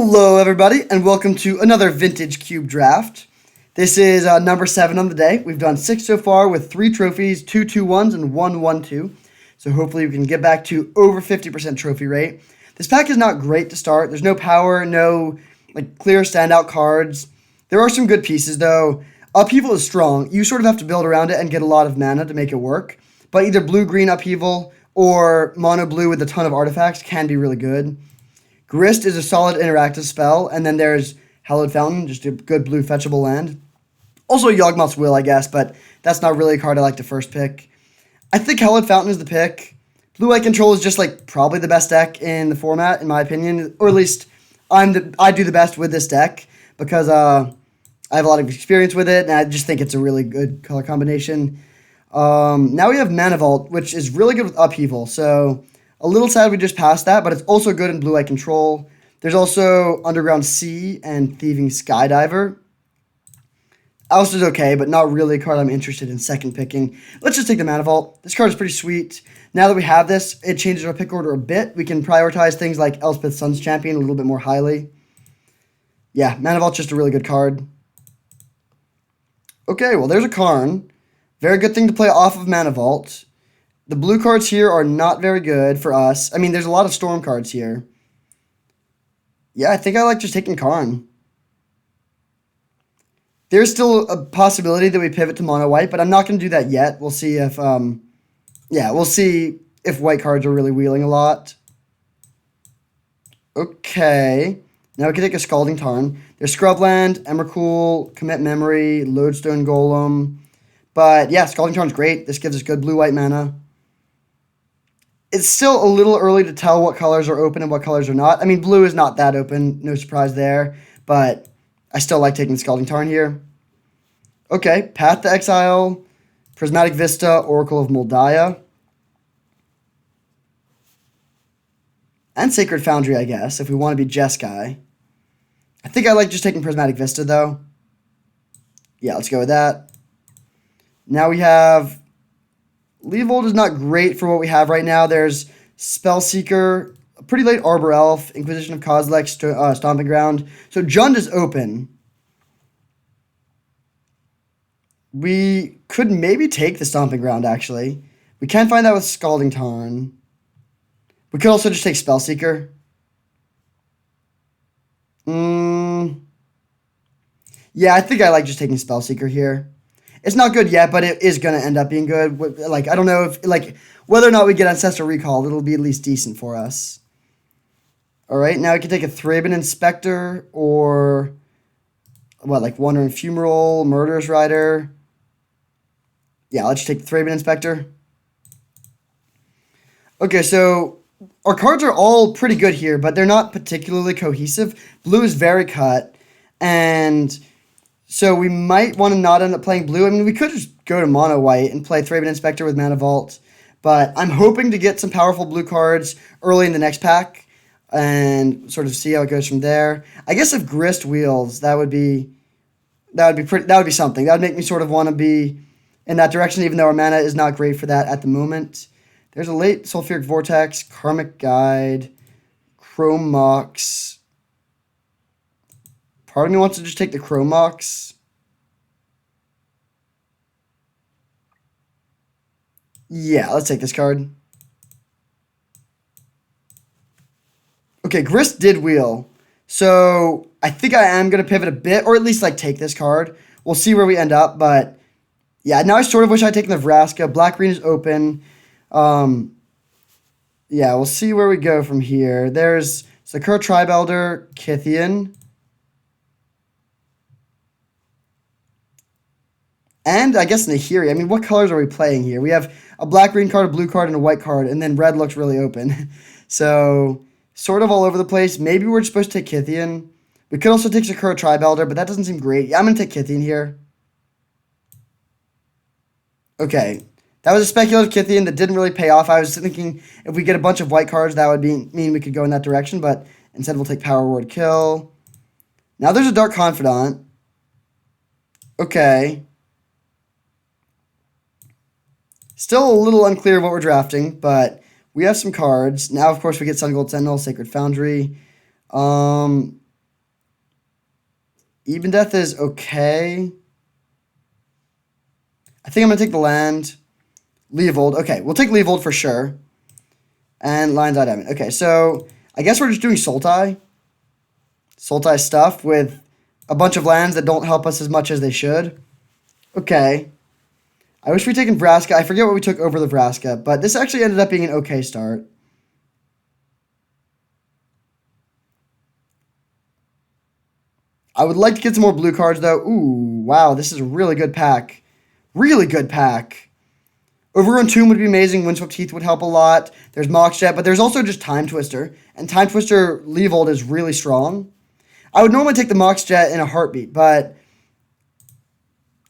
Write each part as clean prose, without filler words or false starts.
Hello, everybody, and welcome to another Vintage Cube Draft. This is number 7 on the day. We've done 6 so far with 3 trophies, 2 2-1s, and 1 1-2. So hopefully we can get back to over 50% trophy rate. This pack is not great to start. There's no power, no clear standout cards. There are some good pieces, though. Upheaval is strong. You sort of have to build around it and get a lot of mana to make it work. But either blue-green Upheaval or mono-blue with a ton of artifacts can be really good. Grist is a solid interactive spell, and then there's Hallowed Fountain, just a good blue fetchable land. Also Yawgmoth's Will, I guess, but that's not really a card I like to first pick. I think Hallowed Fountain is the pick. Blue-White Control is just probably the best deck in the format, in my opinion, or at least I do the best with this deck because I have a lot of experience with it, and I just think it's a really good color combination. Now we have Mana Vault, which is really good with Upheaval, so a little sad we just passed that, but it's also good in Blue-White Control. There's also Underground Sea and Thieving Skydiver. Oust is okay, but not really a card I'm interested in second picking. Let's just take the Mana Vault. This card is pretty sweet. Now that we have this, it changes our pick order a bit. We can prioritize things like Elspeth Sun's Champion a little bit more highly. Yeah, Mana Vault's just a really good card. Okay, well, there's a Karn. Very good thing to play off of Mana Vault. The blue cards here are not very good for us. I mean, there's a lot of Storm cards here. Yeah, I think I like just taking Karn. There's still a possibility that we pivot to mono white, but I'm not going to do that yet. We'll see if, we'll see if white cards are really wheeling a lot. Okay. Now we can take a Scalding Tarn. There's Scrubland, Emrakul, Commit Memory, Lodestone Golem. But yeah, Scalding Tarn's great. This gives us good blue-white mana. It's still a little early to tell what colors are open and what colors are not. I mean, blue is not that open. No surprise there. But I still like taking the Scalding Tarn here. Okay, Path to Exile, Prismatic Vista, Oracle of Moldiah. And Sacred Foundry, I guess, if we want to be Jeskai. I think I like just taking Prismatic Vista, though. Yeah, let's go with that. Now we have Leavold is not great for what we have right now. There's Spellseeker, a pretty late Arbor Elf, Inquisition of Kozilek, Stomping Ground. So Jund is open. We could maybe take the Stomping Ground, actually. We can find that with Scalding Tarn. We could also just take Spellseeker. Yeah, I think I like just taking Spellseeker here. It's not good yet, but it is going to end up being good. I don't know if, whether or not we get Ancestral Recall, it'll be at least decent for us. All right, now we can take a Thraben Inspector or, Wandering Fumarole, Murderous Rider. Yeah, let's take the Thraben Inspector. Okay, so our cards are all pretty good here, but they're not particularly cohesive. Blue is very cut, and so we might want to not end up playing blue. I mean, we could just go to mono white and play Thraben Inspector with Mana Vault, but I'm hoping to get some powerful blue cards early in the next pack and sort of see how it goes from there. I guess if Grist wheels, that would be something. That would make me sort of want to be in that direction, even though our mana is not great for that at the moment. There's a late Sulfuric Vortex, Karmic Guide, Chrome Mox. Part of me wants to just take the Chrome Mox. Yeah, let's take this card. Okay, Grist did wheel. So I think I am going to pivot a bit, or at least take this card. We'll see where we end up, but yeah, now I sort of wish I'd taken the Vraska. Black-green is open. Yeah, we'll see where we go from here. There's Sakura Tribe Elder, Kythian. And I guess Nahiri. I mean, what colors are we playing here? We have a black-green card, a blue card, and a white card, and then red looks really open. So, sort of all over the place. Maybe we're supposed to take Kythian. We could also take Sakura Tribe Elder, but that doesn't seem great. Yeah, I'm going to take Kythian here. Okay. That was a speculative Kythian that didn't really pay off. I was thinking if we get a bunch of white cards, that would mean we could go in that direction, but instead we'll take Power Word Kill. Now there's a Dark Confidant. Okay. Still a little unclear what we're drafting, but we have some cards. Now, of course, we get Sun Gold Sentinel, Sacred Foundry. Even Death is okay. I think I'm going to take the land. Leovold. Okay, we'll take Leovold for sure. And Lion's Eye Diamond. Okay, so I guess we're just doing Sultai. Sultai stuff with a bunch of lands that don't help us as much as they should. Okay. I wish we'd taken Vraska. I forget what we took over the Vraska, but this actually ended up being an okay start. I would like to get some more blue cards, though. Ooh, wow, this is a really good pack. Really good pack. Overgrown Tomb would be amazing. Windswept Heath would help a lot. There's Mox Jet, but there's also just Time Twister. And Time Twister Leovold is really strong. I would normally take the Mox Jet in a heartbeat, but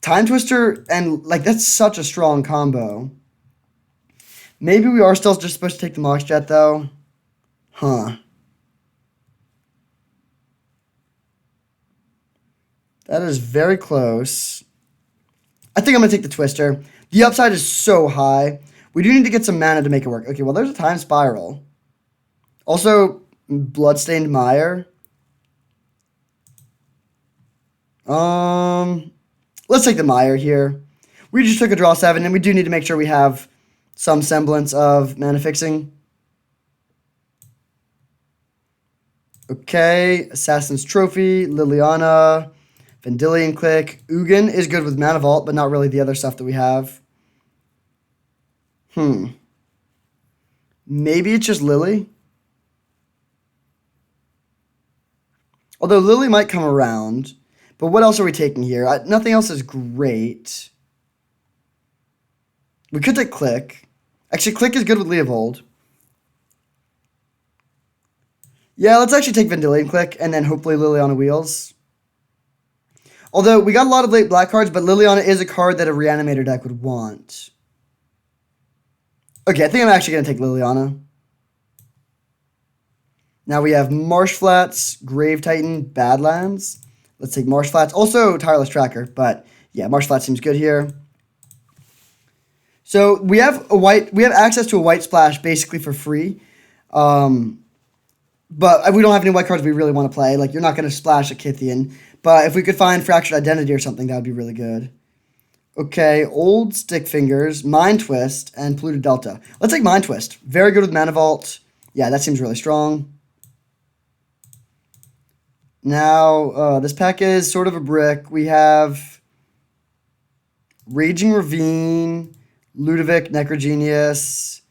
Time Twister and, like, that's such a strong combo. Maybe we are still just supposed to take the Mox Jet, though. Huh. That is very close. I think I'm going to take the Twister. The upside is so high. We do need to get some mana to make it work. Okay, well, there's a Time Spiral. Also, Bloodstained Mire. Let's take the Mire here. We just took a draw 7, and we do need to make sure we have some semblance of mana fixing. Okay, Assassin's Trophy, Liliana, Vendilion Click. Ugin is good with Mana Vault, but not really the other stuff that we have. Maybe it's just Lily. Although Lily might come around. But what else are we taking here? Nothing else is great. We could take Click. Actually, Click is good with Leovold. Yeah, let's actually take Vendilion Click and then hopefully Liliana Wheels. Although, we got a lot of late black cards, but Liliana is a card that a Reanimator deck would want. Okay, I think I'm actually going to take Liliana. Now we have Marsh Flats, Grave Titan, Badlands. Let's take Marsh Flats. Also, Tireless Tracker, but yeah, Marsh Flats seems good here. So we have access to a white splash basically for free. But we don't have any white cards we really want to play. Like, you're not going to splash a Kythian. But if we could find Fractured Identity or something, that would be really good. Okay, Old Stick Fingers, Mind Twist, and Polluted Delta. Let's take Mind Twist. Very good with Mana Vault. Yeah, that seems really strong. Now, this pack is sort of a brick. We have Raging Ravine, Ludovic, Necrogenius.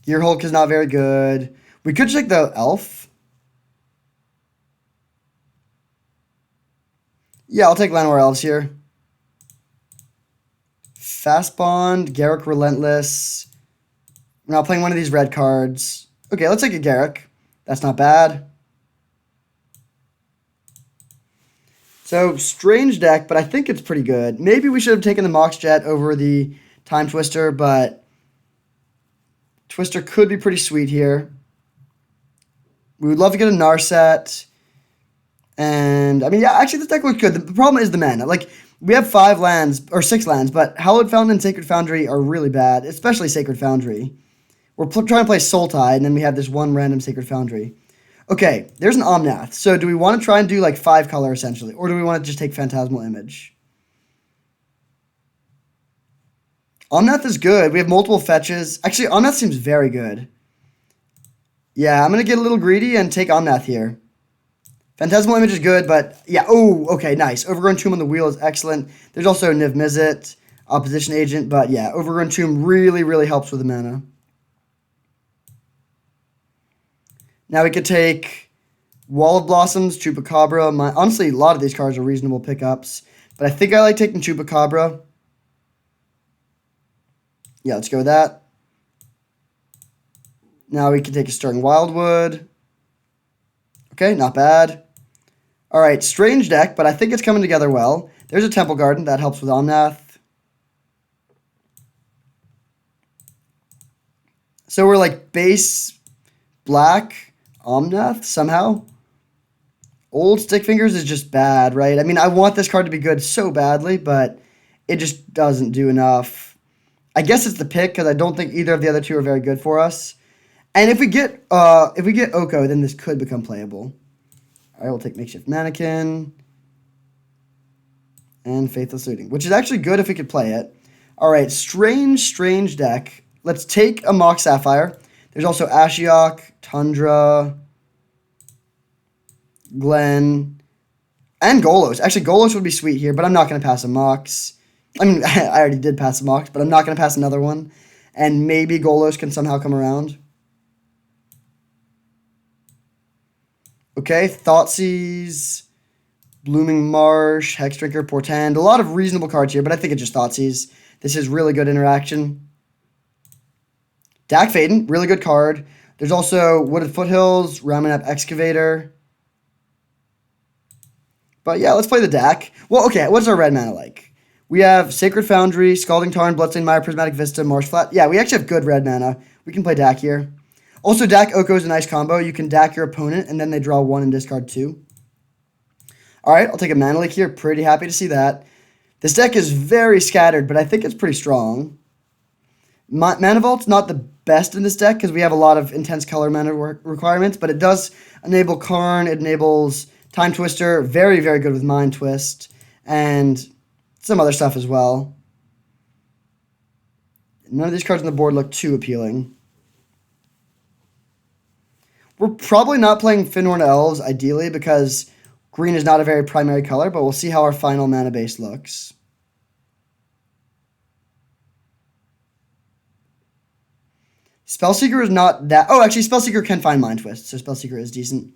Gearhulk is not very good. We could take the Elf. Yeah, I'll take Llanowar Elves here. Fast Bond, Garruk Relentless. We're not playing one of these red cards. Okay, let's take a Garruk. That's not bad. So, strange deck, but I think it's pretty good. Maybe we should have taken the Mox Jet over the Time Twister, but Twister could be pretty sweet here. We would love to get a Narset. And, I mean, yeah, actually, this deck looks good. The problem is the mana. Like, we have 5 lands, or 6 lands, but Hallowed Fountain and Sacred Foundry are really bad, especially Sacred Foundry. We're trying to play Sultai, and then we have this one random Sacred Foundry. Okay, there's an Omnath. So do we want to try and do like 5 color essentially? Or do we want to just take Phantasmal Image? Omnath is good. We have multiple fetches. Actually, Omnath seems very good. Yeah, I'm going to get a little greedy and take Omnath here. Phantasmal Image is good, but yeah. Oh, okay, nice. Overgrown Tomb on the wheel is excellent. There's also Niv Mizzet, Opposition Agent, but yeah, Overgrown Tomb really, really helps with the mana. Now we could take Wall of Blossoms, Chupacabra. Honestly, a lot of these cards are reasonable pickups. But I think I like taking Chupacabra. Yeah, let's go with that. Now we can take a Stirring Wildwood. Okay, not bad. All right, strange deck, but I think it's coming together well. There's a Temple Garden. That helps with Omnath. So we're like base black Omnath somehow. Old Stick Fingers is just bad, right? I mean, I want this card to be good so badly, but it just doesn't do enough. I guess it's the pick because I don't think either of the other two are very good for us. And if we get Oko, then this could become playable. All right, we'll take Makeshift Mannequin. And Faithless Looting, which is actually good if we could play it. All right, strange deck. Let's take a Mox Sapphire. There's also Ashiok, Tundra, Glen, and Golos. Actually, Golos would be sweet here, but I'm not going to pass a Mox. I mean, I already did pass a Mox, but I'm not going to pass another one. And maybe Golos can somehow come around. Okay, Thoughtseize, Blooming Marsh, Hexdrinker, Portend. A lot of reasonable cards here, but I think it's just Thoughtseize. This is really good interaction. Dak Faden, really good card. There's also Wooded Foothills, Ramanap Excavator. But yeah, let's play the Dak. Well, okay, what's our red mana like? We have Sacred Foundry, Scalding Tarn, Bloodstained Mire, Prismatic Vista, Marshflat. Yeah, we actually have good red mana. We can play Dak here. Also, Dak Oko is a nice combo. You can Dak your opponent, and then they draw 1 and discard 2. All right, I'll take a Mana Leak here. Pretty happy to see that. This deck is very scattered, but I think it's pretty strong. Mana Vault's not the best in this deck because we have a lot of intense color mana requirements, but it does enable Karn. It enables Time Twister. Very, very good with Mind Twist. And some other stuff as well. None of these cards on the board look too appealing. We're probably not playing Fyndhorn Elves, ideally, because green is not a very primary color, but we'll see how our final mana base looks. Spellseeker is not that... Oh, actually, Spellseeker can find Mind Twist, so Spellseeker is decent.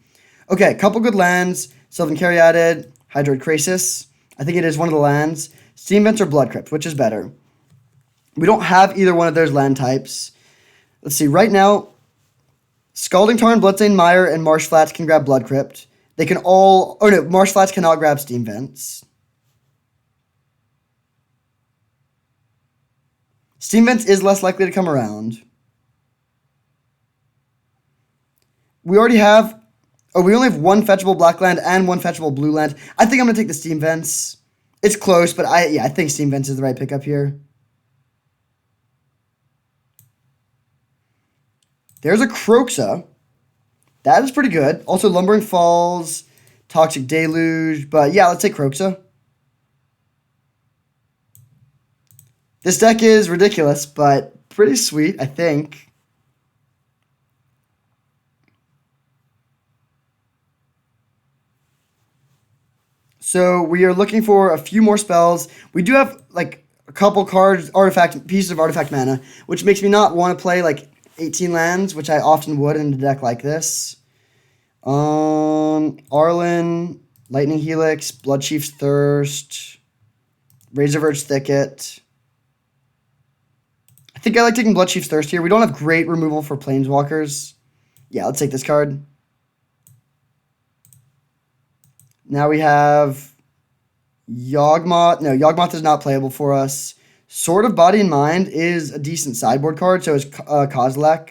Okay, couple good lands. Sylvan Caryatid, Hydroid Krasis. I think it is one of the lands. Steam Vents or Blood Crypt, which is better? We don't have either one of those land types. Let's see, right now, Scalding Tarn, Bloodstained Mire, and Marshflats can grab Blood Crypt. They can all... Oh, no, Marshflats cannot grab Steam Vents. Steam Vents is less likely to come around. We already have... Oh, we only have one fetchable black land and one fetchable blue land. I think I'm going to take the Steam Vents. It's close, but I think Steam Vents is the right pickup here. There's a Kroxa. That is pretty good. Also, Lumbering Falls, Toxic Deluge. But yeah, let's take Kroxa. This deck is ridiculous, but pretty sweet, I think. So we are looking for a few more spells. We do have like a couple cards, pieces of artifact mana, which makes me not want to play like 18 lands, which I often would in a deck like this. Arlen, Lightning Helix, Bloodchief's Thirst, Razorverge Thicket. I think I like taking Bloodchief's Thirst here. We don't have great removal for Planeswalkers. Yeah, let's take this card. Now we have Yawgmoth. No, Yawgmoth is not playable for us. Sword of Body and Mind is a decent sideboard card, so is Kozilek.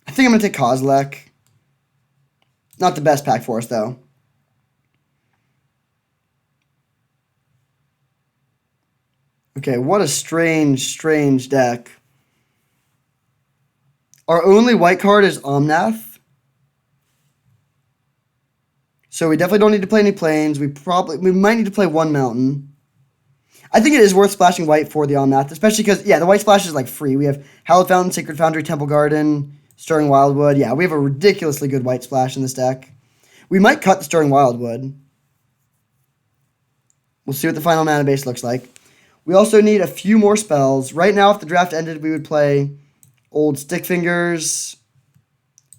I think I'm going to take Kozilek. Not the best pack for us, though. Okay, what a strange deck. Our only white card is Omnath. So we definitely don't need to play any plains. We might need to play one mountain. I think it is worth splashing white for the Omnath, especially because, yeah, the white splash is like free. We have Hallowed Fountain, Sacred Foundry, Temple Garden, Stirring Wildwood. Yeah, we have a ridiculously good white splash in this deck. We might cut the Stirring Wildwood. We'll see what the final mana base looks like. We also need a few more spells. Right now, if the draft ended, we would play Old Stick Fingers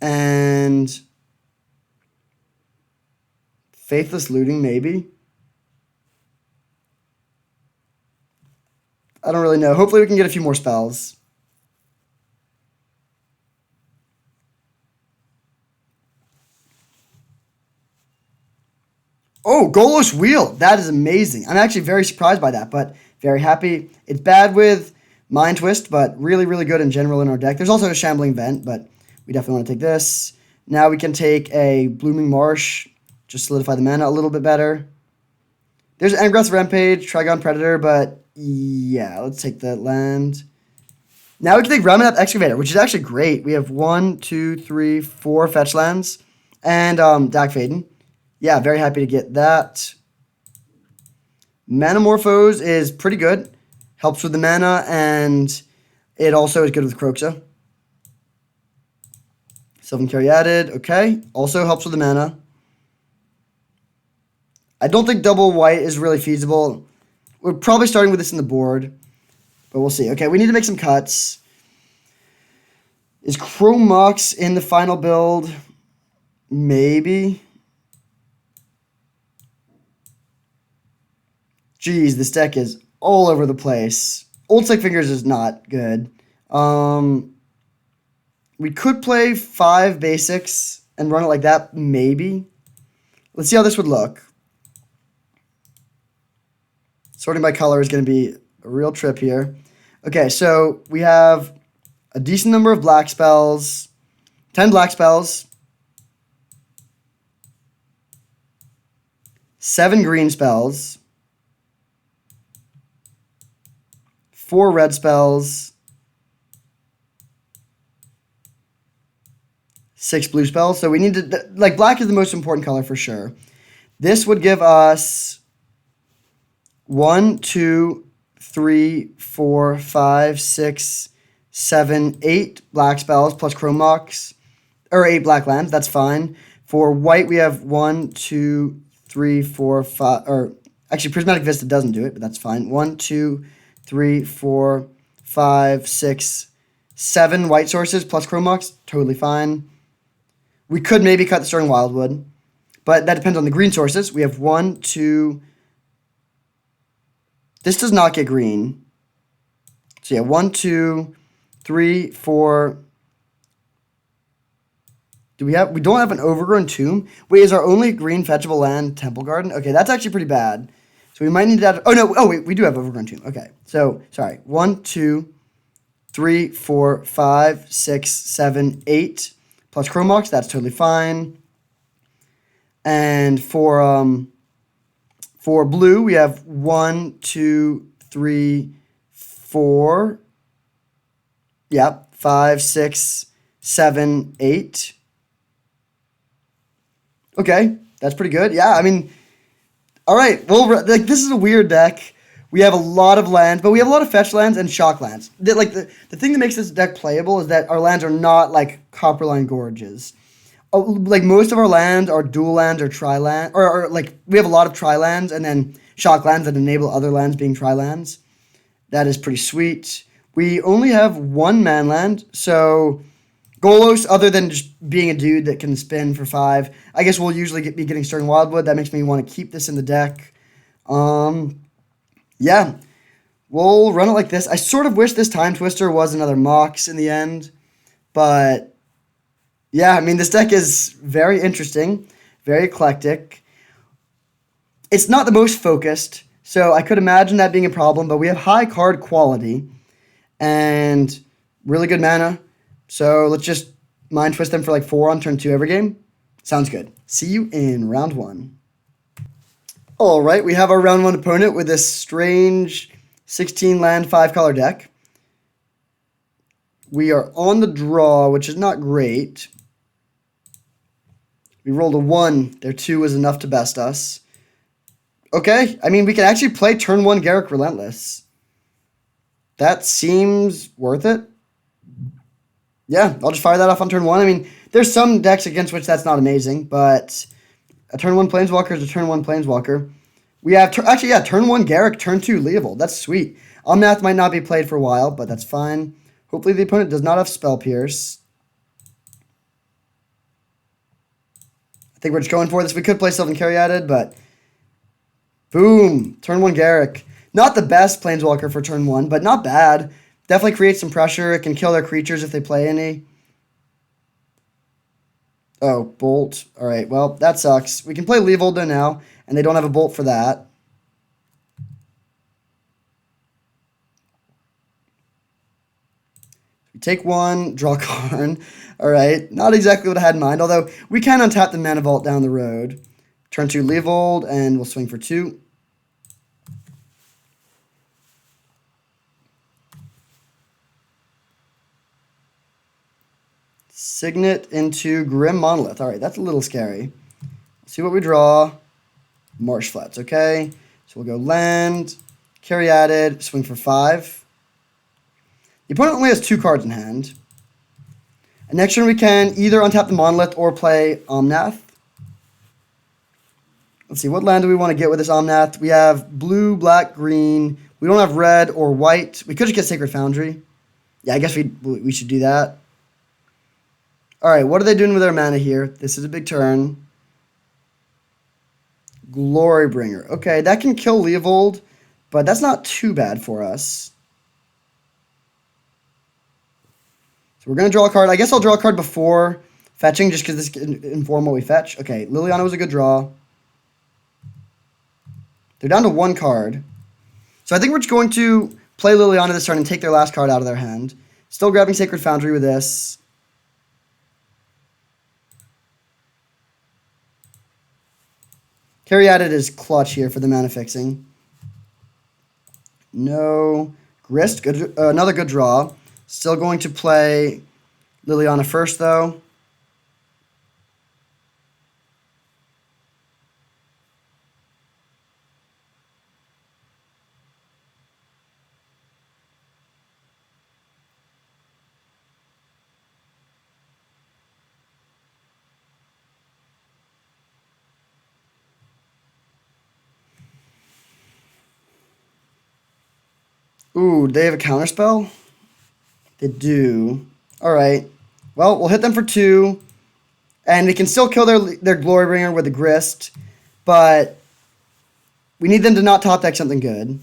and Faithless Looting, maybe. I don't really know. Hopefully we can get a few more spells. Oh, Golos Wheel. That is amazing. I'm actually very surprised by that, but very happy. It's bad with Mind Twist, but really, really good in general in our deck. There's also a Shambling Vent, but we definitely want to take this. Now we can take a Blooming Marsh. Just solidify the mana a little bit better. There's Engrath's Rampage, Trigon Predator, but yeah, let's take that land. Now we can take Ramanap Excavator, which is actually great. We have 1, 2, 3, 4 fetch lands. And Dak Faden. Yeah, very happy to get that. Manamorphose is pretty good. Helps with the mana, and it also is good with Kroxa. Sylvan Caryatid, okay. Also helps with the mana. I don't think double white is really feasible. We're probably starting with this in the board, but we'll see. Okay, we need to make some cuts. Is Chrome Mox in the final build? Maybe. Jeez, this deck is all over the place. Old Slick Fingers is not good. We could play 5 basics and run it like that, maybe. Let's see how this would look. Sorting by color is going to be a real trip here. Okay, so we have a decent number of black spells. 10 black spells. 7 green spells. 4 red spells. 6 blue spells. So we need to, like, black is the most important color for sure. This would give us 1, 2, 3, 4, 5, 6, 7, 8 black spells plus Chrome Mox, or 8 black lands. That's fine. For white, we have 1, 2, 3, 4, 5, or actually Prismatic Vista doesn't do it, but that's fine. 1, 2, 3, 4, 5, 6, 7 white sources plus Chrome Mox. Totally fine. We could maybe cut the Stirring Wildwood, but that depends on the green sources. We have 1, 2. This does not get green. So yeah, 1, 2, 3, 4. We don't have an Overgrown Tomb. Wait, is our only green fetchable land Temple Garden? Okay, that's actually pretty bad. So we might need to add, oh no, oh wait, we do have Overgrown Tomb. Okay. So sorry. 1, 2, 3, 4, 5, 6, 7, 8 plus Chrome Mox, that's totally fine. And for blue, we have 1, 2, 3, 4. Yep, 5, 6, 7, 8. Okay, that's pretty good. Yeah, I mean, all right. Well, like this is a weird deck. We have a lot of lands, but we have a lot of fetch lands and shock lands. The thing that makes this deck playable is that our lands are not like Copperline Gorges. Like most of our lands are dual lands or tri-land, or like we have a lot of tri-lands and then shock lands that enable other lands being tri-lands. That is pretty sweet. We only have 1 man land, so Golos, other than just being a dude that can spin for 5, I guess we'll usually be getting Stirring Wildwood. That makes me want to keep this in the deck. Yeah, we'll run it like this. I sort of wish this Time Twister was another Mox in the end, but yeah, I mean, this deck is very interesting, very eclectic. It's not the most focused, so I could imagine that being a problem, but we have high card quality and really good mana. So let's just Mind Twist them for like 4 on turn 2 every game. Sounds good. See you in round 1. All right, we have our round 1 opponent with this strange 16 land 5 color deck. We are on the draw, which is not great. We rolled a 1. Their 2 was enough to best us. Okay, I mean, we can actually play turn 1 Garruk Relentless. That seems worth it. Yeah, I'll just fire that off on turn 1. I mean, there's some decks against which that's not amazing, but a turn 1 Planeswalker is a turn 1 Planeswalker. We have, turn 1 Garruk, turn 2 Leovold. That's sweet. Omnath might not be played for a while, but that's fine. Hopefully the opponent does not have Spell Pierce. I think we're just going for this. We could play Sylvan Caryatid, but boom, turn 1 Garruk. Not the best Planeswalker for turn 1, but not bad. Definitely creates some pressure. It can kill their creatures if they play any. Oh, Bolt. All right, well, that sucks. We can play Leovold now, and they don't have a Bolt for that. We take 1, draw Karn. All right, not exactly what I had in mind, although we can untap the Mana Vault down the road. Turn 2 Leovold, and we'll swing for 2. Signet into Grim Monolith. All right, that's a little scary. Let's see what we draw. Marsh Flats, okay. So we'll go land, Caryatid, swing for 5. The opponent only has 2 cards in hand. And next turn we can either untap the Monolith or play Omnath. Let's see, what land do we want to get with this Omnath? We have blue, black, green. We don't have red or white. We could just get Sacred Foundry. Yeah, I guess we should do that. All right, what are they doing with their mana here? This is a big turn. Glorybringer. Okay, that can kill Leovold, but that's not too bad for us. So we're going to draw a card. I guess I'll draw a card before fetching just because this can inform what we fetch. Okay, Liliana was a good draw. They're down to 1 card. So I think we're just going to play Liliana this turn and take their last card out of their hand. Still grabbing Sacred Foundry with this. Caryatid is clutch here for the mana fixing. No. Grist, good, another good draw. Still going to play Liliana first, though. Ooh, they have a counterspell? They do. All right. Well, we'll hit them for 2. And we can still kill their Glorybringer with the Grist. But we need them to not top deck something good.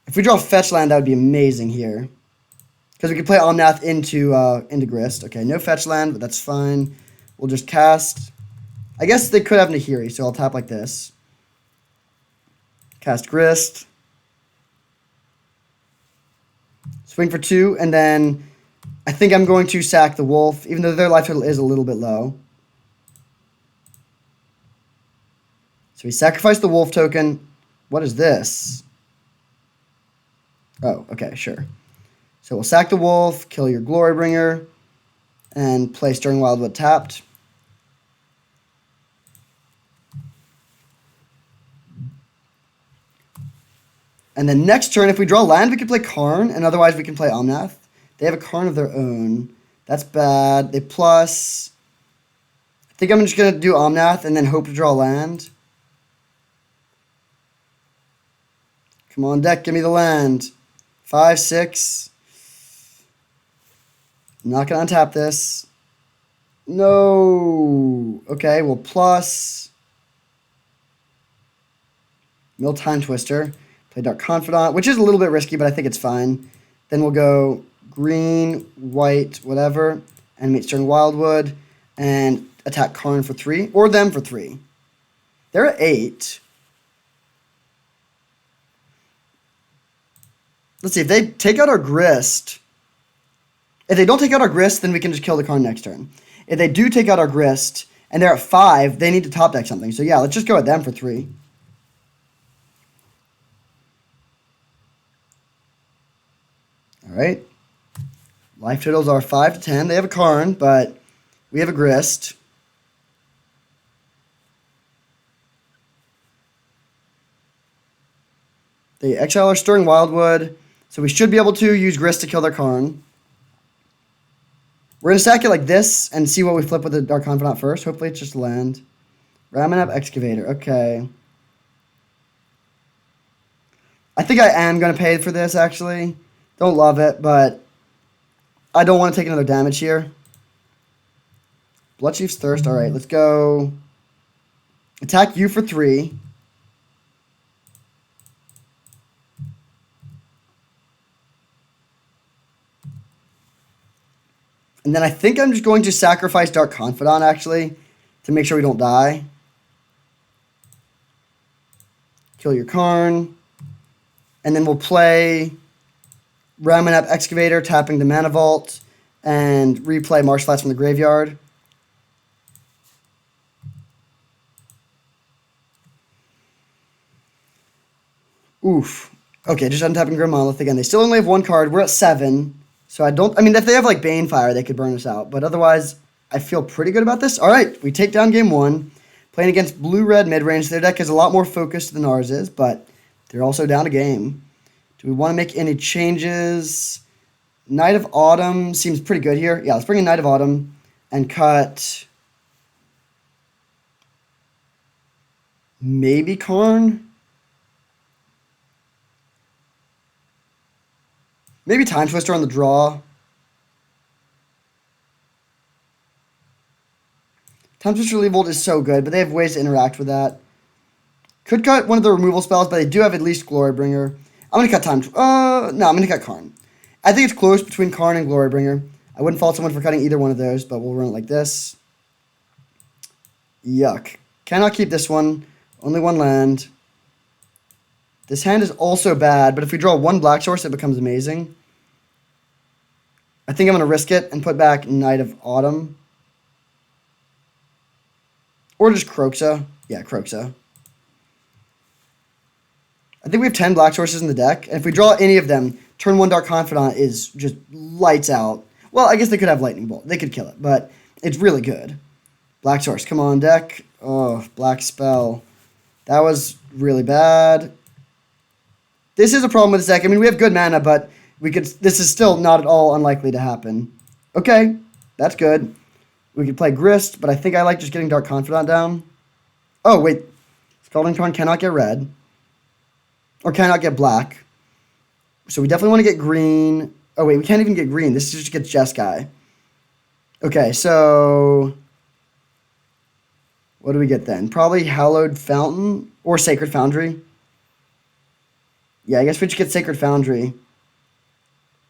If we draw Fetch Land, that would be amazing here. Because we could play Omnath into Grist. Okay, no Fetch Land, but that's fine. We'll just cast. I guess they could have Nahiri, so I'll tap like this. Cast Grist. Swing for 2, and then I think I'm going to sack the Wolf, even though their life total is a little bit low. So we sacrifice the Wolf token. What is this? Oh, okay, sure. So we'll sack the Wolf, kill your Glorybringer, and play Stirring Wildwood tapped. And then next turn, if we draw land, we can play Karn, and otherwise we can play Omnath. They have a Karn of their own. That's bad. They plus. I think I'm just going to do Omnath and then hope to draw land. Come on, deck, give me the land. 5, 6. I'm not going to untap this. No. Okay, well, plus. Mill Time Twister. Play Dark Confidant, which is a little bit risky, but I think it's fine. Then we'll go green, white, whatever, animate Stirring Wildwood, and attack Karn for 3, or them for 3. They're at 8. Let's see, if they take out our Grist. If they don't take out our Grist, then we can just kill the Karn next turn. If they do take out our Grist, and they're at 5, they need to top deck something. So yeah, let's just go at them for 3. All right. Life totals are 5 to 10. They have a Karn, but we have a Grist. They exile our Stirring Wildwood, so we should be able to use Grist to kill their Karn. We're going to stack it like this and see what we flip with the Dark Confidant first. Hopefully it's just land. Ramunap Excavator. Okay. I think I am going to pay for this, actually. Don't love it, but I don't want to take another damage here. Bloodchief's Thirst. All right, let's go. Attack you for 3. And then I think I'm just going to sacrifice Dark Confidant, actually, to make sure we don't die. Kill your Karn. And then we'll play Ramunap Excavator, tapping the Mana Vault, and replay Marsh Flats from the graveyard. Oof. Okay, just untapping Grim Monolith again. They still only have one card. We're at 7. So I mean, if they have like Banefire, they could burn us out. But otherwise, I feel pretty good about this. All right, we take down game 1. Playing against blue-red mid-range. Their deck is a lot more focused than ours is, but they're also down a game. Do we want to make any changes? Knight of Autumn seems pretty good here. Yeah, let's bring in Knight of Autumn and cut maybe Karn. Maybe Time Twister on the draw. Time Twister Leavold is so good, but they have ways to interact with that. Could cut one of the removal spells, but they do have at least Glorybringer. I'm going to cut Time... no, I'm going to cut Karn. I think it's close between Karn and Glorybringer. I wouldn't fault someone for cutting either one of those, but we'll run it like this. Yuck. Cannot keep this one. Only one land. This hand is also bad, but if we draw one black source, it becomes amazing. I think I'm going to risk it and put back Knight of Autumn. Or just Kroxa. Yeah, Kroxa. I think we have 10 black sources in the deck. And if we draw any of them, turn 1 Dark Confidant is just lights out. Well, I guess they could have Lightning Bolt. They could kill it, but it's really good. Black source. Come on, deck. Oh, black spell. That was really bad. This is a problem with this deck. I mean, we have good mana, but this is still not at all unlikely to happen. Okay, that's good. We could play Grist, but I think I like just getting Dark Confidant down. Oh, wait. Scalding Tarn cannot get red. Or cannot get black. So we definitely want to get green. Oh, wait, we can't even get green. This just gets Jeskai. Okay, so... what do we get then? Probably Hallowed Fountain or Sacred Foundry. Yeah, I guess we just get Sacred Foundry.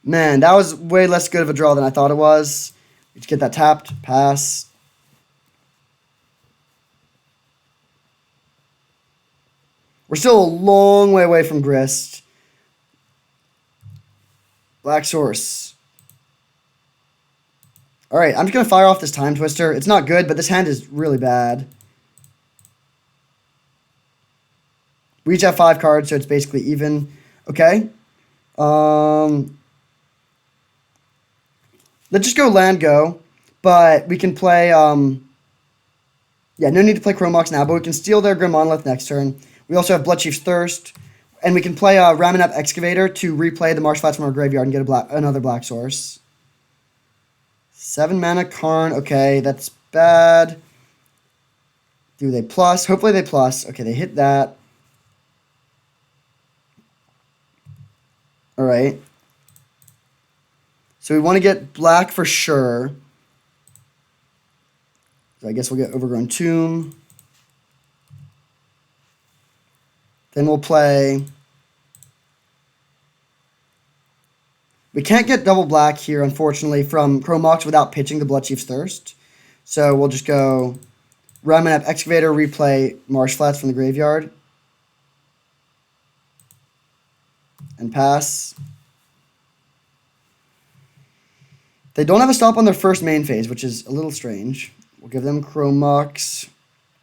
Man, that was way less good of a draw than I thought it was. We just get that tapped. Pass. We're still a long way away from Grist. Black Source. Alright, I'm just going to fire off this Time Twister. It's not good, but this hand is really bad. We each have 5 cards, so it's basically even. Okay. Let's just go land go. But we can play... yeah, no need to play Chrome Mox now, but we can steal their Grim Monolith next turn. We also have Bloodchief's Thirst. And we can play Ramunap Excavator to replay the Marsh Flats from our graveyard and get another black source. 7 mana Karn. Okay, that's bad. Do they plus? Hopefully they plus. Okay, they hit that. Alright. So we want to get black for sure. So I guess we'll get Overgrown Tomb. Then we'll play... we can't get double black here, unfortunately, from Chrome Mox without pitching the Bloodchief's Thirst. So we'll just go Ramunap Excavator, replay Marsh Flats from the graveyard. And pass. They don't have a stop on their first main phase, which is a little strange. We'll give them Chrome Mox.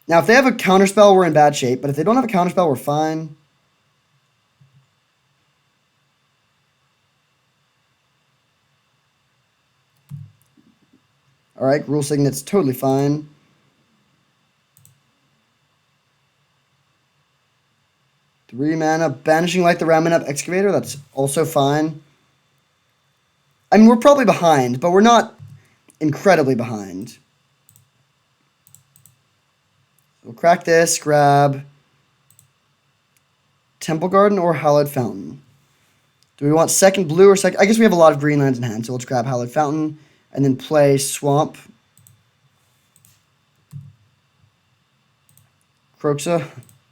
Now, if they have a counterspell, we're in bad shape. But if they don't have a counterspell, we're fine. Alright, Rule Signet's totally fine. Three mana. Banishing Light the Ramunap Excavator, that's also fine. I mean, we're probably behind, but we're not incredibly behind. We'll crack this, grab Temple Garden or Hallowed Fountain. Do we want second blue or second? I guess we have a lot of green lands in hand, so we'll just grab Hallowed Fountain and then play Swamp. Kroxa.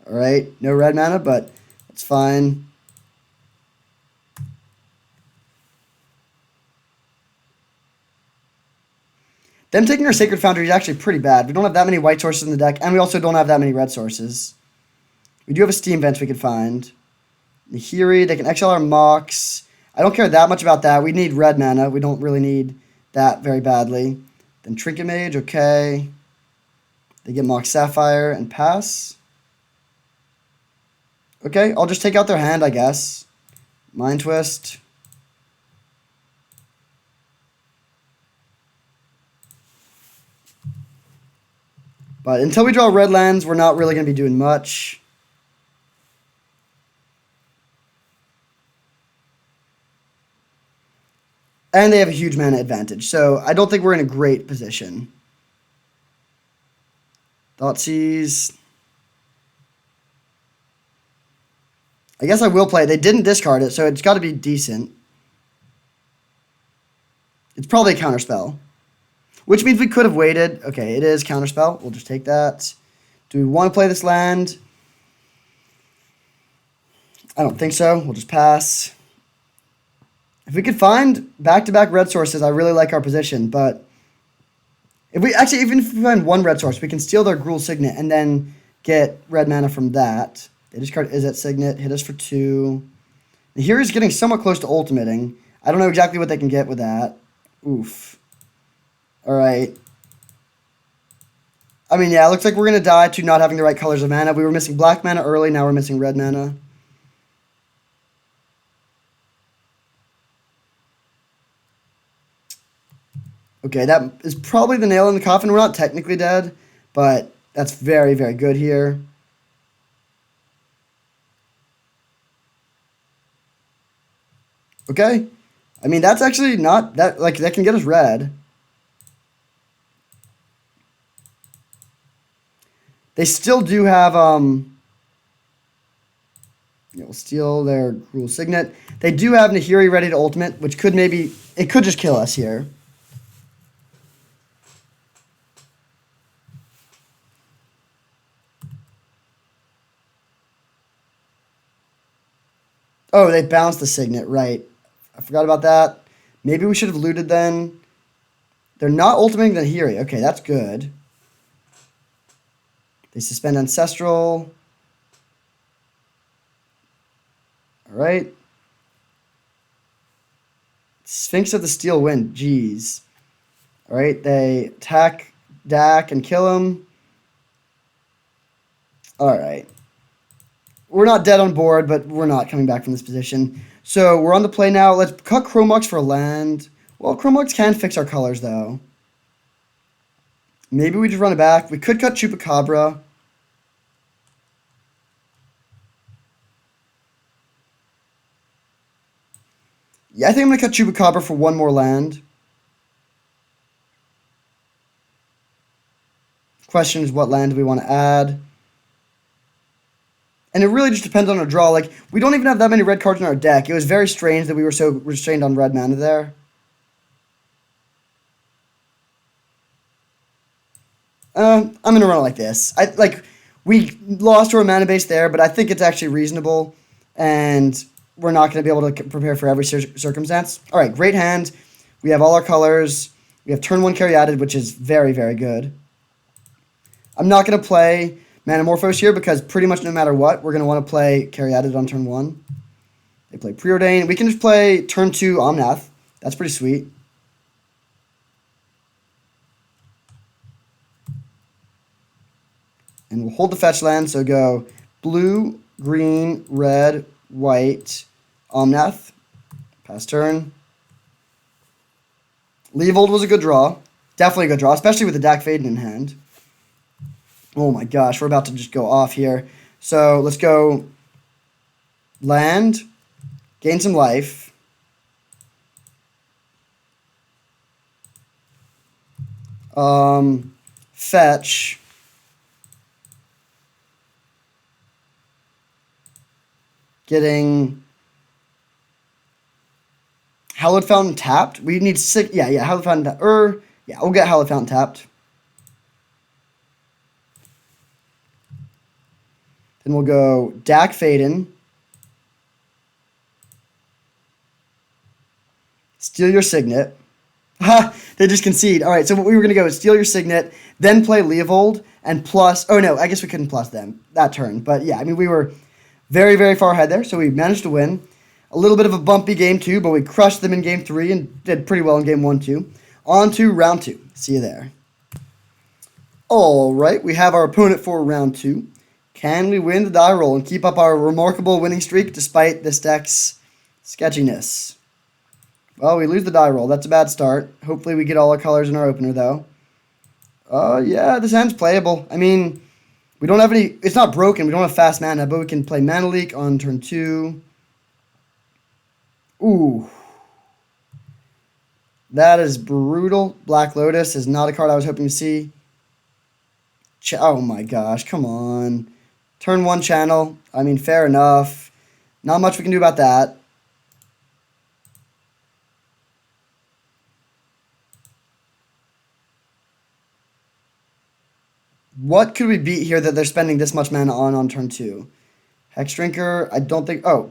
Alright, no red mana, but that's fine. Them taking our Sacred Foundry is actually pretty bad. We don't have that many white sources in the deck, and we also don't have that many red sources. We do have a Steam Vent we could find. Nahiri, they can exile our Mox. I don't care that much about that. We need red mana. We don't really need that very badly. Then Trinket Mage, okay. They get Mox Sapphire and pass. Okay, I'll just take out their hand, I guess. Mind Twist. But until we draw red lands, we're not really going to be doing much. And they have a huge mana advantage, so I don't think we're in a great position. Thoughtseize. I guess I will play. They didn't discard it, so it's got to be decent. It's probably a counterspell. Which means we could have waited. Okay, it is counterspell. We'll just take that. Do we want to play this land? I don't think so. We'll just pass. If we could find back-to-back red sources, I really like our position. But if we actually, even if we find one red source, we can steal their Gruul Signet and then get red mana from that. They discard Izzet Signet, hit us for 2. And here he's getting somewhat close to ultimating. I don't know exactly what they can get with that. Oof. All right. I mean, yeah, it looks like we're going to die to not having the right colors of mana. We were missing black mana early, now we're missing red mana. Okay, that is probably the nail in the coffin. We're not technically dead, but that's very, very good here. Okay. I mean, that's actually not that, like, that can get us red. They still do have, we'll steal their Gruul Signet. They do have Nahiri ready to ultimate, which could maybe, it could just kill us here. Oh, they bounced the Signet, right. I forgot about that. Maybe we should have looted then. They're not ultimating the Nahiri. Okay, that's good. They suspend Ancestral. All right. Sphinx of the Steel Wind. Jeez. All right, they attack Dak and kill him. All right. We're not dead on board, but we're not coming back from this position. So we're on the play now. Let's cut Chromux for a land. Well, Chromux can fix our colors, though. Maybe we just run it back. We could cut Chupacabra. Yeah, I think I'm going to cut Chupacabra for one more land. Question is, what land do we want to add? And it really just depends on our draw. Like, we don't even have that many red cards in our deck. It was very strange that we were so restrained on red mana there. I'm going to run it like this. We lost our mana base there, but I think it's actually reasonable. And we're not going to be able to prepare for every circumstance. All right, great hand. We have all our colors. We have turn 1 Caryatid, which is very, very good. I'm not going to play Manamorphose here because pretty much no matter what, we're going to want to play Caryatid on turn 1. They play Preordain. We can just play turn 2 Omnath. That's pretty sweet. And we'll hold the fetch land, so go blue, green, red, white, Omnath. Pass turn. Leavold was a good draw. Definitely a good draw, especially with the Dak Faden in hand. Oh my gosh, we're about to just go off here. So let's go land, gain some life. Fetch. Getting Hallowed Fountain tapped. We need 6. Yeah, Hallowed Fountain tapped. Yeah, we'll get Hallowed Fountain tapped. Then we'll go Dak Faden. Steal your Signet. Ha! They just concede. All right, so what we were going to go is steal your Signet, then play Leavold, and plus... Oh, no, I guess we couldn't plus them that turn. But, yeah, I mean, we were very, very far ahead there, so we managed to win. A little bit of a bumpy game 2, but we crushed them in game 3 and did pretty well in game 1, too. On to round 2. See you there. All right, we have our opponent for round 2. Can we win the die roll and keep up our remarkable winning streak despite this deck's Sketchiness. Well, we lose the die roll. That's a bad start. Hopefully we get all our colors in our opener, though. Yeah, this hand's playable. I mean, we don't have any... It's not broken. We don't have fast mana, but we can play Mana Leak on turn 2. Ooh. That is brutal. Black Lotus is not a card I was hoping to see. Oh my gosh, come on. Turn 1 channel. I mean, fair enough. Not much we can do about that. What could we beat here that they're spending this much mana on turn 2? Hex Drinker, I don't think... Oh,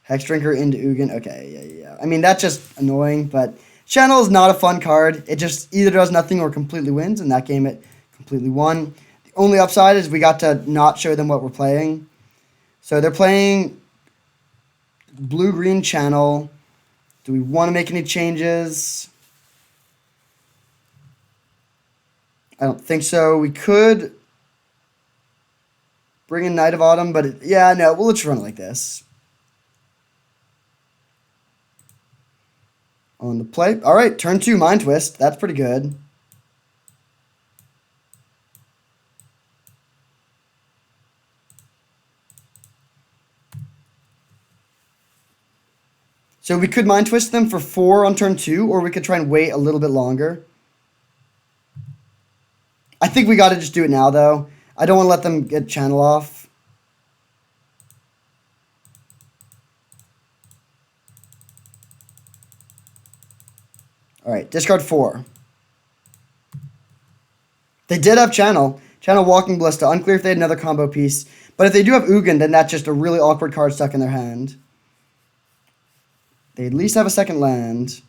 Hex Drinker into Ugin. Okay, yeah. I mean, that's just annoying, but Channel is not a fun card. It just either does nothing or completely wins. In that game, it completely won. The only upside is we got to not show them what we're playing. So they're playing blue-green Channel. Do we want to make any changes? I don't think so. We could bring in Knight of Autumn, but yeah, no, we'll just run it like this. On the play. All right, turn 2, Mind Twist. That's pretty good. So we could Mind Twist them for 4 on turn 2, or we could try and wait a little bit longer. I think we got to just do it now, though. I don't want to let them get Channel off. All right, discard 4. They did have Channel. Channel Walking Ballista. Unclear if they had another combo piece. But if they do have Ugin, then that's just a really awkward card stuck in their hand. They at least have a second land.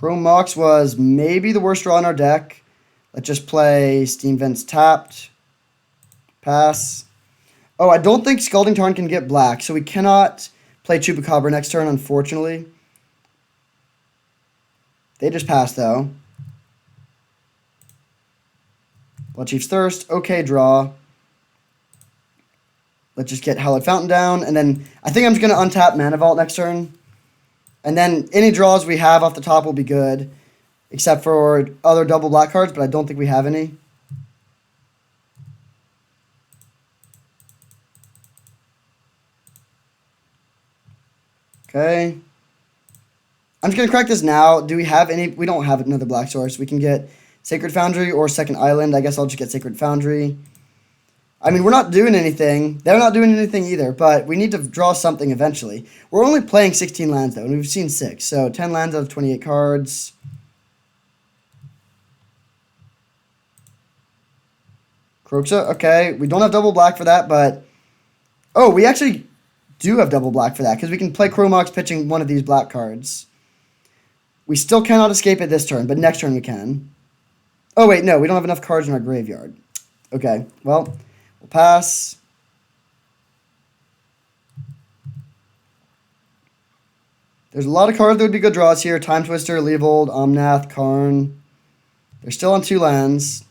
Chrome Mox was maybe the worst draw in our deck. Let's just play Steam Vents tapped. Pass. Oh, I don't think Scalding Tarn can get black, so we cannot play Chupacabra next turn, unfortunately. They just passed, though. Bloodchief's Thirst. Okay, draw. Let's just get Hallowed Fountain down, and then I think I'm just going to untap Mana Vault next turn. And then any draws we have off the top will be good, except for other double black cards, but I don't think we have any. Okay. I'm just going to crack this now. Do we have any? We don't have another black source. We can get Sacred Foundry or Second Island. I guess I'll just get Sacred Foundry. I mean, we're not doing anything. They're not doing anything either, but we need to draw something eventually. We're only playing 16 lands, though, and we've seen 6. So 10 lands out of 28 cards. Kroxa, okay. We don't have double black for that, but... Oh, we actually do have double black for that, because we can play Chromox pitching one of these black cards. We still cannot escape it this turn, but next turn we can. Oh, wait, no, we don't have enough cards in our graveyard. Okay, well... We'll pass. There's a lot of cards that would be good draws here. Time Twister, Leovold, Omnath, Karn. They're still on 2 lands.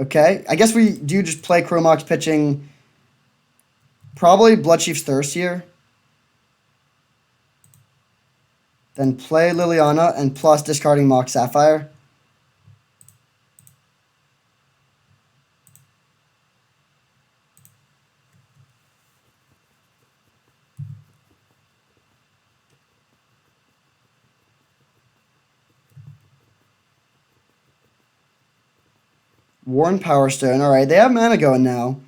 Okay. I guess we do just play Chromox pitching probably Bloodchief's Thirst here. Then play Liliana and plus discarding Mox Sapphire. Worn Power Stone. All right, they have mana going now.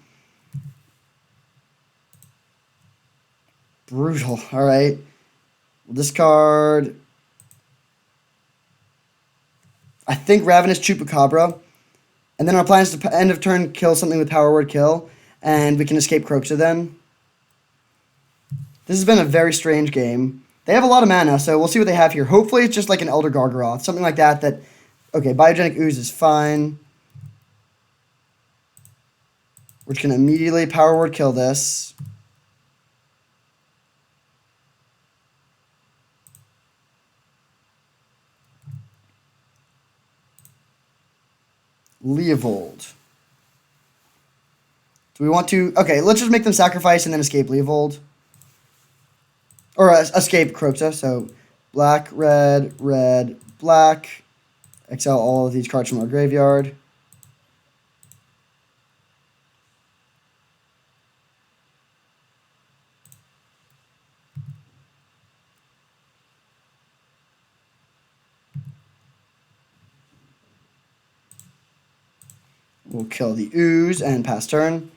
Brutal. All right. We'll discard. I think Ravenous Chupacabra. And then our plan is to end of turn kill something with Power Word Kill. And we can escape Kroxa then. This has been a very strange game. They have a lot of mana, so we'll see what they have here. Hopefully it's just like an Elder Gargaroth. Something like that. Okay, Biogenic Ooze is fine. We're just going to immediately Power Word Kill this. Leovold. Do we want to... Okay, let's just make them sacrifice and then escape Leovold. Or escape Kroxa. So black, red, black. Exile all of these cards from our graveyard. We'll kill the Ooze and pass turn.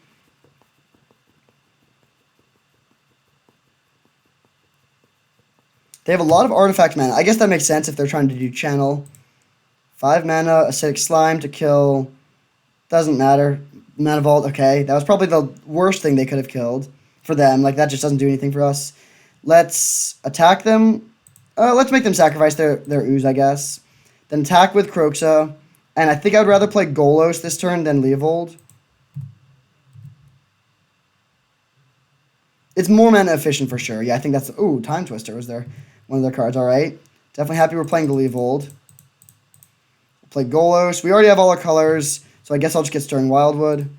They have a lot of artifact mana. I guess that makes sense if they're trying to do channel. 5 mana, Acidic Slime to kill. Doesn't matter. Mana Vault, okay. That was probably the worst thing they could have killed for them. Like, that just doesn't do anything for us. Let's attack them. Let's make them sacrifice their Ooze, I guess. Then attack with Kroxa. And I think I would rather play Golos this turn than Leovold. It's more mana efficient for sure. Yeah, I think that's... Ooh, Time Twister was there. One of their cards. All right. Definitely happy we're playing the Leovold. Play Golos. We already have all our colors, so I guess I'll just get Stirring Wildwood.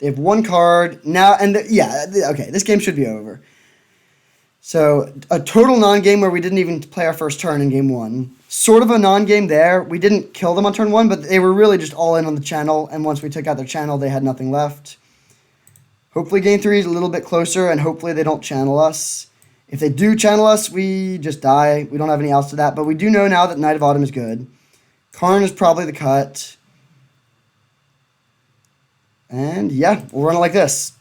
They have one card. Now, and yeah, okay, this game should be over. So, a total non-game where we didn't even play our first turn in game 1. Sort of a non-game there. We didn't kill them on turn 1, but they were really just all in on the channel, and once we took out their channel, they had nothing left. Hopefully game 3 is a little bit closer, and hopefully they don't channel us. If they do channel us, we just die. We don't have any outs to that, but we do know now that Knight of Autumn is good. Karn is probably the cut. And yeah, we'll run it like this.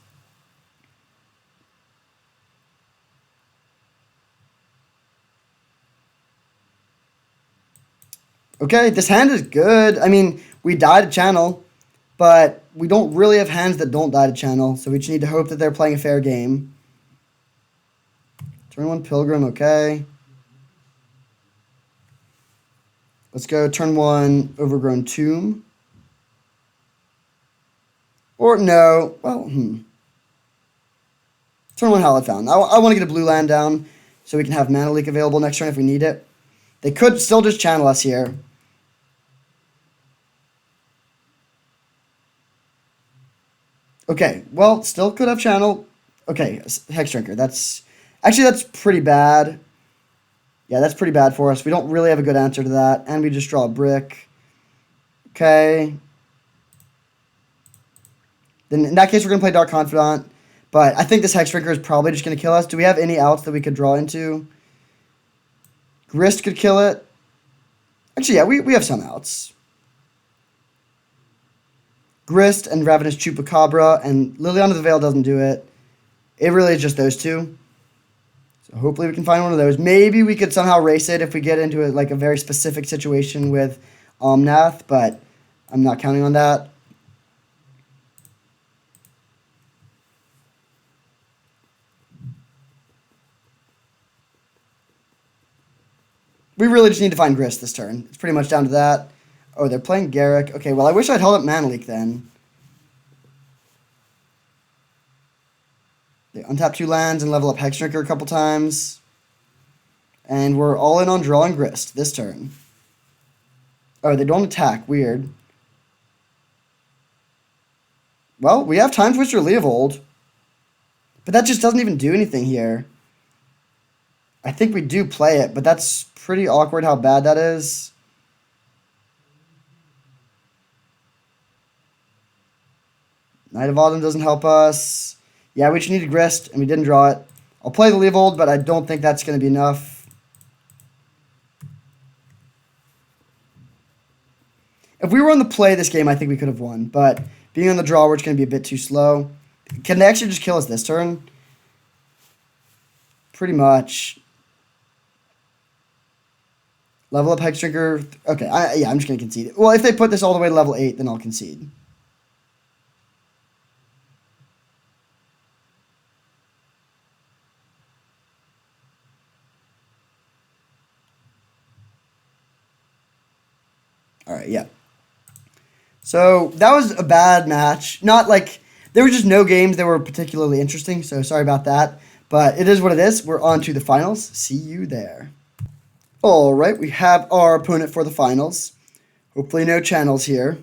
Okay, this hand is good. I mean, we die to channel, but we don't really have hands that don't die to channel, so we just need to hope that they're playing a fair game. Turn 1 Pilgrim, okay. Let's go turn 1 Overgrown Tomb. Or no, well, Turn 1 Hallowed Fountain. I want to get a blue land down so we can have Mana Leak available next turn if we need it. They could still just channel us here. Okay, well, still could have channel. Okay, Hex Drinker, that's... Actually, that's pretty bad. Yeah, that's pretty bad for us. We don't really have a good answer to that. And we just draw a brick. Okay. Then in that case, we're going to play Dark Confidant. But I think this Hex Drinker is probably just going to kill us. Do we have any outs that we could draw into? Grist could kill it. Actually, yeah, we have some outs. Grist and Ravenous Chupacabra. And Liliana the Veil doesn't do it. It really is just those two. So hopefully we can find one of those. Maybe we could somehow race it if we get into a very specific situation with Omnath, but I'm not counting on that. We really just need to find Grist this turn. It's pretty much down to that. Oh, they're playing Garruk. Okay, well, I wish I'd held up Mana Leak then. They untap 2 lands and level up Hex Drinker a couple times. And we're all in on drawing Grist this turn. Oh, they don't attack. Weird. Well, we have Time Twister Leovold. But that just doesn't even do anything here. I think we do play it, but that's pretty awkward how bad that is. Knight of Autumn doesn't help us. Yeah, we just needed Grist, and we didn't draw it. I'll play the Leovold, but I don't think that's going to be enough. If we were on the play this game, I think we could have won. But being on the draw, we're just going to be a bit too slow. Can they actually just kill us this turn? Pretty much. Level up Hex Drinker. Okay, yeah, I'm just going to concede. Well, if they put this all the way to level 8, then I'll concede. All right, yeah. So that was a bad match. Not like, there were just no games that were particularly interesting, so sorry about that. But it is what it is. We're on to the finals. See you there. All right, we have our opponent for the finals. Hopefully no channels here.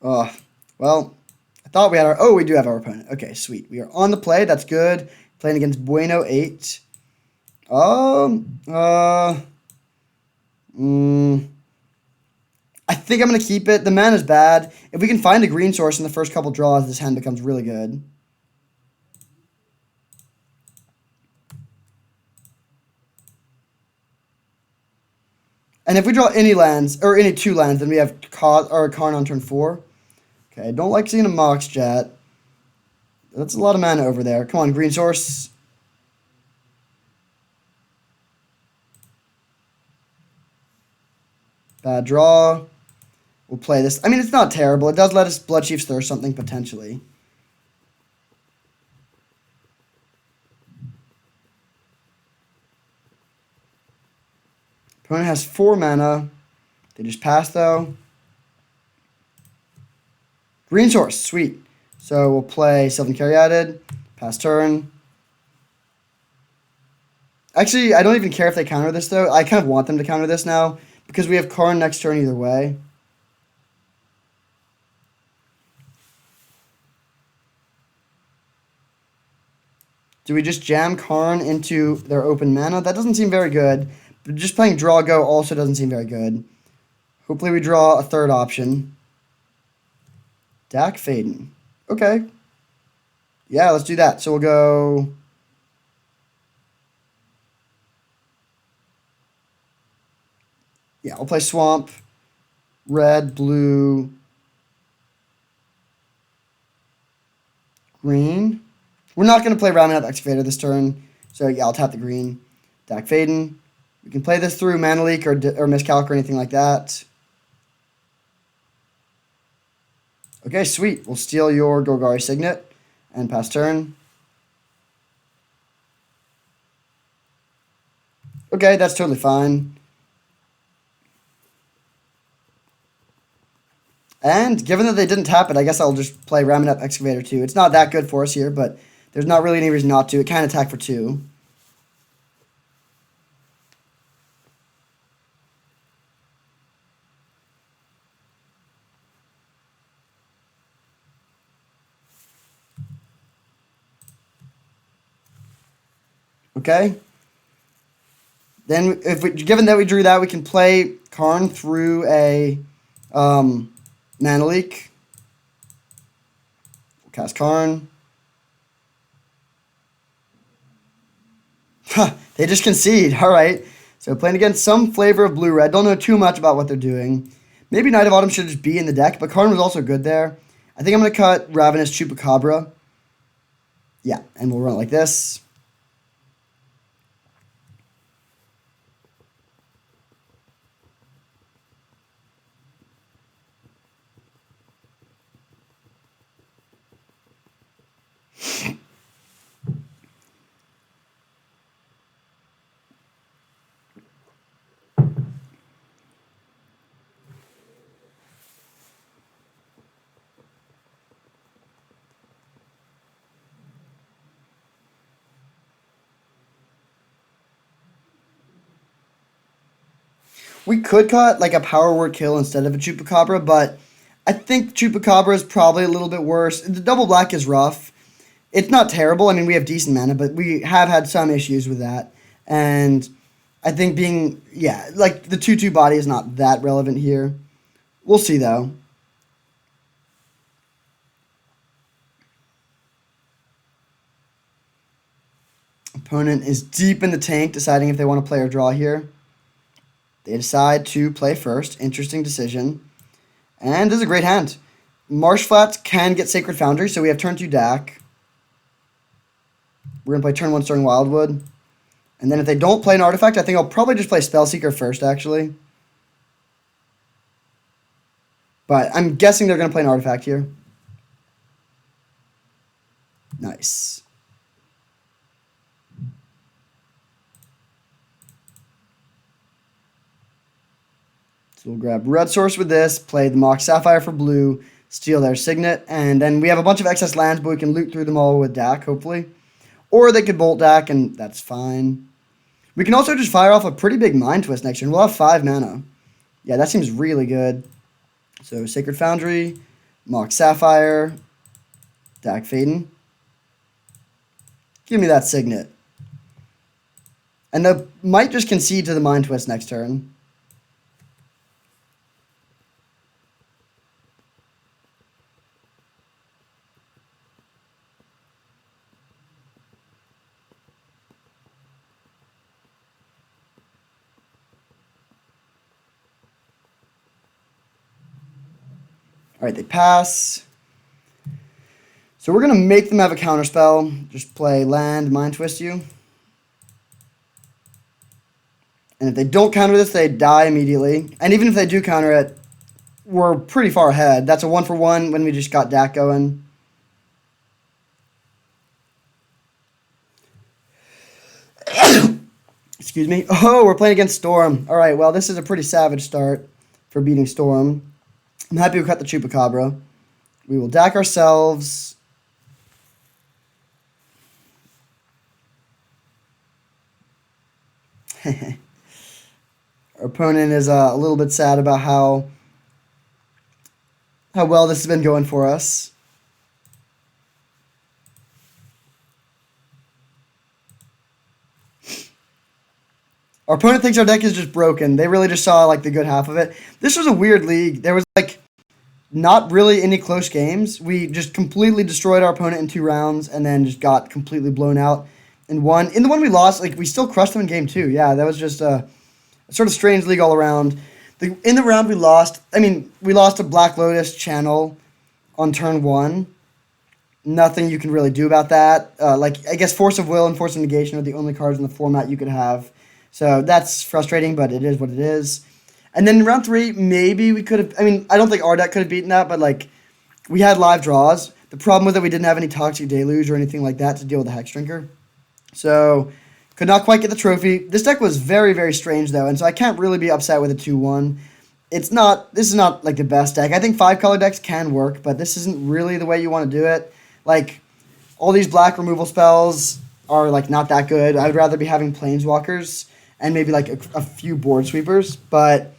Well, I thought we had our... Oh, we do have our opponent. Okay, sweet. We are on the play. That's good. Playing against Bueno 8. I think I'm going to keep it. The mana is bad. If we can find a green source in the first couple draws, this hand becomes really good. And if we draw any lands, or any 2 lands, then we have Karn on turn 4. Okay, I don't like seeing a Mox Jet. That's a lot of mana over there. Come on, green source. Bad draw. We'll play this. I mean, it's not terrible. It does let us Blood Chiefs Thirst something potentially. Opponent has 4 mana. They just pass, though. Green source. Sweet. So we'll play Sylvan Caryatid. Pass turn. Actually, I don't even care if they counter this, though. I kind of want them to counter this now, because we have Karn next turn either way. Do we just jam Karn into their open mana? That doesn't seem very good. But just playing Draw Go also doesn't seem very good. Hopefully we draw a third option. Dack Fayden. Okay. Yeah, let's do that. So we'll go... Yeah, we'll play Swamp. Red, blue... Green. We're not going to play Ramunap Excavator this turn. So yeah, I'll tap the green. Dack Fayden. We can play this through Mana Leak or Miscalc or anything like that. Okay, sweet. We'll steal your Golgari Signet and pass turn. Okay, that's totally fine. And given that they didn't tap it, I guess I'll just play Ramunap Excavator too. It's not that good for us here, but there's not really any reason not to. It can attack for 2. Okay. Then, given that we drew that, we can play Karn through a Mana Leak. We'll cast Karn. They just concede. All right. So playing against some flavor of blue-red. Don't know too much about what they're doing. Maybe Knight of Autumn should just be in the deck, but Karn was also good there. I think I'm going to cut Ravenous Chupacabra. Yeah, and we'll run it like this. We could cut like a Power Word Kill instead of a Chupacabra, but I think Chupacabra is probably a little bit worse. The double black is rough. It's not terrible. I mean, we have decent mana, but we have had some issues with that. And I think like the 2/2 body is not that relevant here. We'll see, though. Opponent is deep in the tank, deciding if they want to play or draw here. They decide to play first. Interesting decision. And this is a great hand. Marsh Flats can get Sacred Foundry, so we have turn 2 Dack. We're going to play turn 1 Stirring Wildwood. And then if they don't play an artifact, I think I'll probably just play Spellseeker first, actually. But I'm guessing they're going to play an artifact here. Nice. So we'll grab Red Source with this, play the Mox Sapphire for blue, steal their Signet, and then we have a bunch of excess lands, but we can loot through them all with Dak, hopefully. Or they could bolt Dak, and that's fine. We can also just fire off a pretty big Mind Twist next turn. We'll have 5 mana. Yeah, that seems really good. So Sacred Foundry, Mox Sapphire, Dak Faden. Give me that Signet. And they might just concede to the Mind Twist next turn. All right, they pass. So we're going to make them have a counterspell. Just play land, Mind Twist you. And if they don't counter this, they die immediately. And even if they do counter it, we're pretty far ahead. That's a 1-for-1 when we just got Dak going. Excuse me. Oh, we're playing against Storm. All right, well, this is a pretty savage start for beating Storm. I'm happy we cut the Chupacabra. We will Dak ourselves. Our opponent is a little bit sad about how well this has been going for us. Our opponent thinks our deck is just broken. They really just saw like the good half of it. This was a weird league. There was like not really any close games. We just completely destroyed our opponent in 2 rounds and then just got completely blown out in one. In the one we lost, like we still crushed them in game 2. Yeah, that was just a sort of strange league all around. In the round we lost, we lost to Black Lotus Channel on turn 1. Nothing you can really do about that. I guess Force of Will and Force of Negation are the only cards in the format you could have. So that's frustrating, but it is what it is. And then in round 3, maybe we could have... I don't think our deck could have beaten that, but, we had live draws. The problem was that we didn't have any Toxic Deluge or anything like that to deal with the Hex Drinker. So, could not quite get the trophy. This deck was very, very strange, though, and so I can't really be upset with a 2-1. This is not, the best deck. I think 5-color decks can work, but this isn't really the way you want to do it. All these black removal spells are, not that good. I would rather be having Planeswalkers and maybe a few board sweepers, but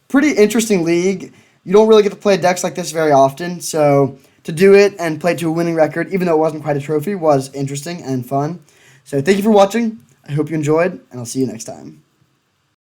pretty interesting league. You don't really get to play decks like this very often, so to do it and play to a winning record, even though it wasn't quite a trophy, was interesting and fun. So thank you for watching. I hope you enjoyed, and I'll see you next time.